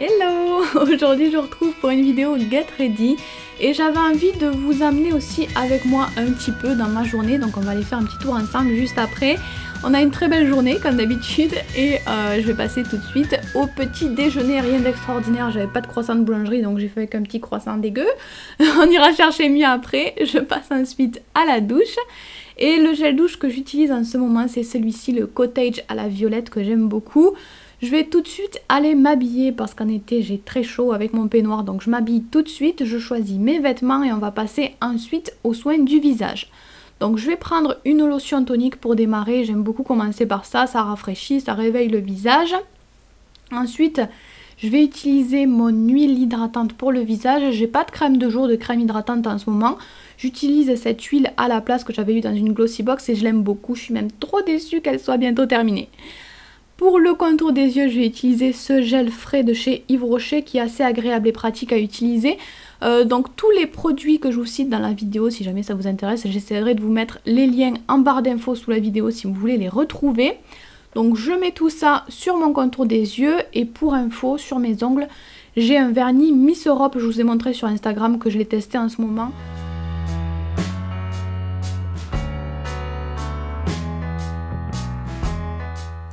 Hello! Aujourd'hui je vous retrouve pour une vidéo Get Ready et j'avais envie de vous amener aussi avec moi un petit peu dans ma journée, donc on va aller faire un petit tour ensemble juste après. On a une très belle journée comme d'habitude et je vais passer tout de suite au petit déjeuner, rien d'extraordinaire, j'avais pas de croissant de boulangerie donc j'ai fait avec un petit croissant dégueu. On ira chercher mieux après, je passe ensuite à la douche. Et le gel douche que j'utilise en ce moment c'est celui-ci, le Cottage à la violette que j'aime beaucoup. Je vais tout de suite aller m'habiller parce qu'en été j'ai très chaud avec mon peignoir, donc je m'habille tout de suite, je choisis mes vêtements et on va passer ensuite aux soins du visage. Donc je vais prendre une lotion tonique pour démarrer, j'aime beaucoup commencer par ça, ça rafraîchit, ça réveille le visage. Ensuite je vais utiliser mon huile hydratante pour le visage, j'ai pas de crème de jour, de crème hydratante en ce moment. J'utilise cette huile à la place que j'avais eue dans une glossy box et je l'aime beaucoup, je suis même trop déçue qu'elle soit bientôt terminée. Pour le contour des yeux, je vais utiliser ce gel frais de chez Yves Rocher qui est assez agréable et pratique à utiliser. Donc tous les produits que je vous cite dans la vidéo, si jamais ça vous intéresse, j'essaierai de vous mettre les liens en barre d'infos sous la vidéo si vous voulez les retrouver. Donc je mets tout ça sur mon contour des yeux et pour info, sur mes ongles, j'ai un vernis Miss Europe, je vous ai montré sur Instagram que je l'ai testé en ce moment.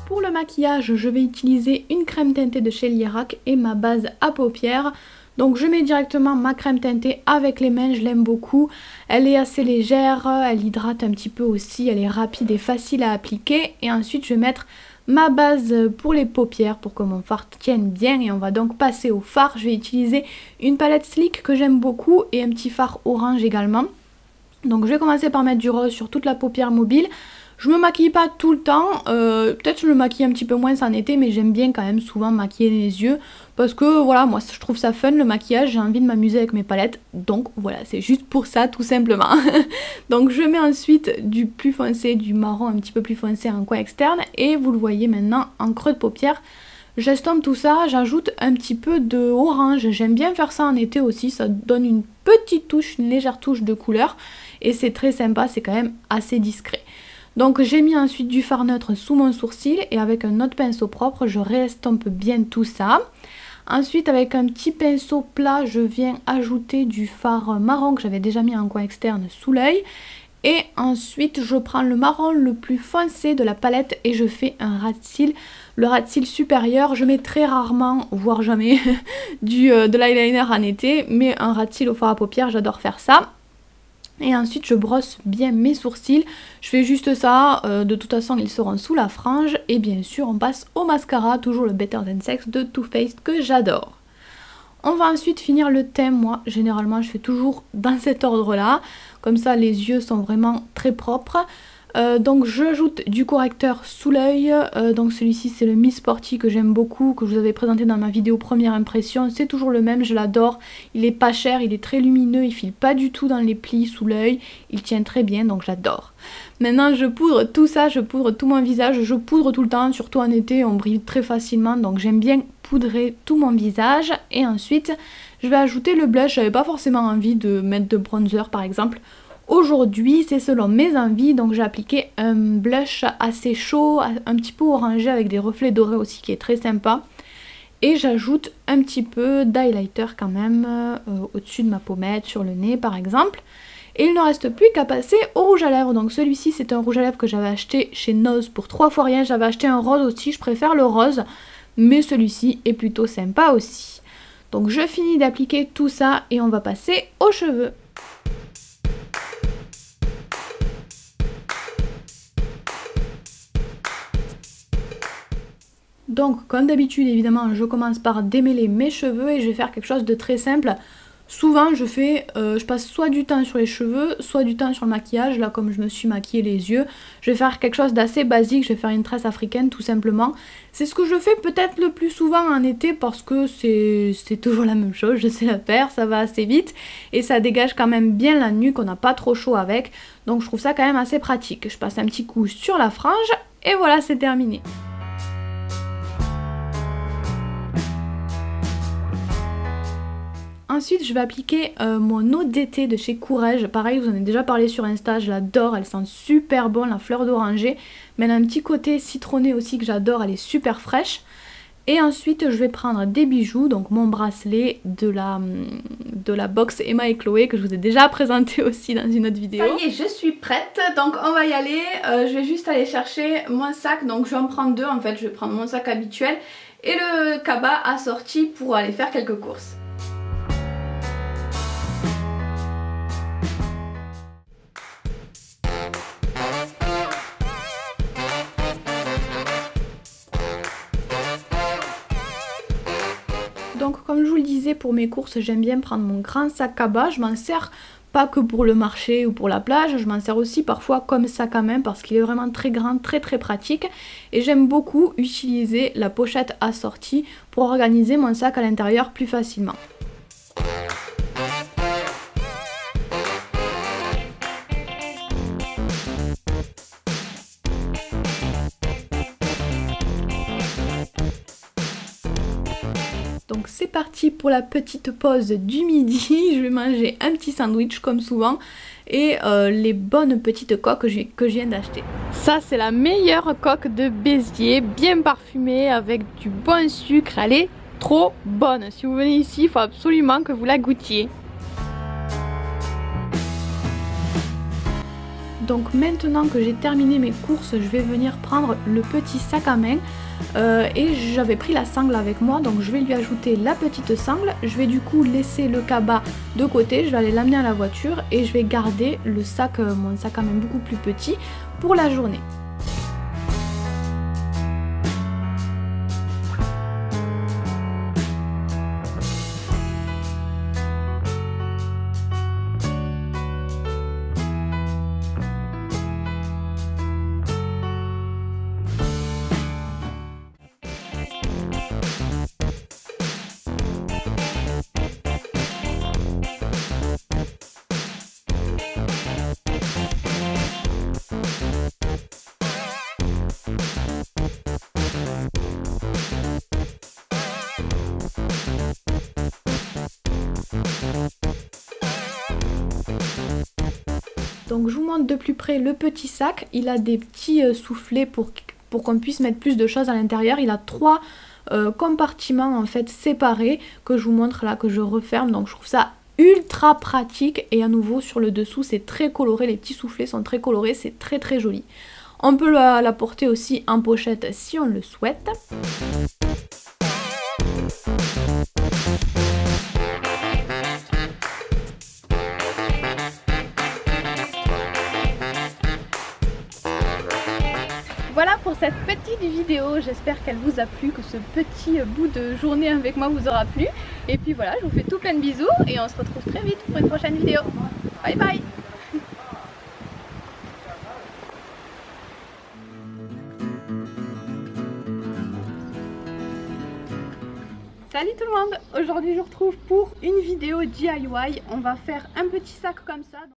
Pour le maquillage, je vais utiliser une crème teintée de chez Lierac et ma base à paupières. Donc je mets directement ma crème teintée avec les mains, je l'aime beaucoup. Elle est assez légère, elle hydrate un petit peu aussi, elle est rapide et facile à appliquer. Et ensuite je vais mettre ma base pour les paupières pour que mon fard tienne bien. Et on va donc passer au fard. Je vais utiliser une palette Sleek que j'aime beaucoup et un petit fard orange également. Donc je vais commencer par mettre du rose sur toute la paupière mobile. Je me maquille pas tout le temps, peut-être je me maquille un petit peu moins en été, mais j'aime bien quand même souvent maquiller les yeux parce que voilà, moi je trouve ça fun le maquillage, j'ai envie de m'amuser avec mes palettes, donc voilà, c'est juste pour ça tout simplement. Donc je mets ensuite du plus foncé, du marron un petit peu plus foncé en coin externe et vous le voyez maintenant en creux de paupière. J'estompe tout ça, j'ajoute un petit peu de orange, j'aime bien faire ça en été aussi, ça donne une petite touche, une légère touche de couleur et c'est très sympa, c'est quand même assez discret. Donc j'ai mis ensuite du fard neutre sous mon sourcil et avec un autre pinceau propre, je réestompe bien tout ça. Ensuite avec un petit pinceau plat, je viens ajouter du fard marron que j'avais déjà mis en coin externe sous l'œil. Et ensuite je prends le marron le plus foncé de la palette et je fais un ras de cils. Le ras de cils supérieur, je mets très rarement, voire jamais, de l'eyeliner en été, mais un ras de cils au fard à paupières, j'adore faire ça. Et ensuite je brosse bien mes sourcils, je fais juste ça, de toute façon ils seront sous la frange. Et bien sûr on passe au mascara, toujours le Better Than Sex de Too Faced que j'adore. On va ensuite finir le teint, moi généralement je fais toujours dans cet ordre là, comme ça les yeux sont vraiment très propres. Donc j'ajoute du correcteur sous l'œil, donc celui-ci c'est le Miss Sporty que j'aime beaucoup, que je vous avais présenté dans ma vidéo première impression, c'est toujours le même, je l'adore, il est pas cher, il est très lumineux, il file pas du tout dans les plis sous l'œil, il tient très bien donc j'adore. Maintenant je poudre tout ça, je poudre tout mon visage, je poudre tout le temps, surtout en été on brille très facilement donc j'aime bien poudrer tout mon visage. Et ensuite je vais ajouter le blush, j'avais pas forcément envie de mettre de bronzer par exemple. Aujourd'hui c'est selon mes envies, donc j'ai appliqué un blush assez chaud, un petit peu orangé avec des reflets dorés aussi qui est très sympa. Et j'ajoute un petit peu d'highlighter quand même au-dessus de ma pommette, sur le nez par exemple. Et il ne reste plus qu'à passer au rouge à lèvres. Donc celui-ci c'est un rouge à lèvres que j'avais acheté chez Nose pour 3 fois rien. J'avais acheté un rose aussi, je préfère le rose, mais celui-ci est plutôt sympa aussi. Donc je finis d'appliquer tout ça et on va passer aux cheveux. Donc comme d'habitude évidemment je commence par démêler mes cheveux et je vais faire quelque chose de très simple. Souvent je passe soit du temps sur les cheveux, soit du temps sur le maquillage. Là comme je me suis maquillée les yeux, je vais faire quelque chose d'assez basique, je vais faire une tresse africaine tout simplement. C'est ce que je fais peut-être le plus souvent en été parce que c'est toujours la même chose, je sais la faire, ça va assez vite. Et ça dégage quand même bien la nuque, on n'a pas trop chaud avec. Donc je trouve ça quand même assez pratique. Je passe un petit coup sur la frange et voilà c'est terminé. Ensuite, je vais appliquer mon eau d'été de chez Courrèges. Pareil, vous en avez déjà parlé sur Insta, je l'adore, elle sent super bon, la fleur d'oranger. Mais elle a un petit côté citronné aussi que j'adore, elle est super fraîche. Et ensuite je vais prendre des bijoux, donc mon bracelet de la box Emma et Chloé que je vous ai déjà présenté aussi dans une autre vidéo. Ça y est, je suis prête, donc on va y aller. Je vais juste aller chercher mon sac, donc je vais en prendre deux en fait. Je vais prendre mon sac habituel et le cabas assorti pour aller faire quelques courses. Donc comme je vous le disais, pour mes courses, j'aime bien prendre mon grand sac cabas. Je m'en sers pas que pour le marché ou pour la plage, je m'en sers aussi parfois comme sac à main parce qu'il est vraiment très grand, très pratique. Et j'aime beaucoup utiliser la pochette assortie pour organiser mon sac à l'intérieur plus facilement. Donc c'est parti pour la petite pause du midi. Je vais manger un petit sandwich comme souvent et les bonnes petites coques que je viens d'acheter. Ça c'est la meilleure coque de Béziers, bien parfumée avec du bon sucre. Elle est trop bonne. Si vous venez ici, il faut absolument que vous la goûtiez. Donc maintenant que j'ai terminé mes courses, je vais venir prendre le petit sac à main et j'avais pris la sangle avec moi, donc je vais lui ajouter la petite sangle. Je vais du coup laisser le cabas de côté, je vais aller l'amener à la voiture et je vais garder le sac, mon sac à main beaucoup plus petit pour la journée. Donc je vous montre de plus près le petit sac. Il a des petits soufflets pour qu'on puisse mettre plus de choses à l'intérieur. Il a 3 compartiments en fait séparés que je vous montre là, que je referme. Donc je trouve ça ultra pratique et à nouveau sur le dessous c'est très coloré. Les petits soufflets sont très colorés, c'est très joli. On peut la porter aussi en pochette si on le souhaite. Voilà pour cette petite vidéo, j'espère qu'elle vous a plu, que ce petit bout de journée avec moi vous aura plu. Et puis voilà, je vous fais tout plein de bisous et on se retrouve très vite pour une prochaine vidéo. Bye bye. Salut tout le monde, aujourd'hui je vous retrouve pour une vidéo DIY. On va faire un petit sac comme ça.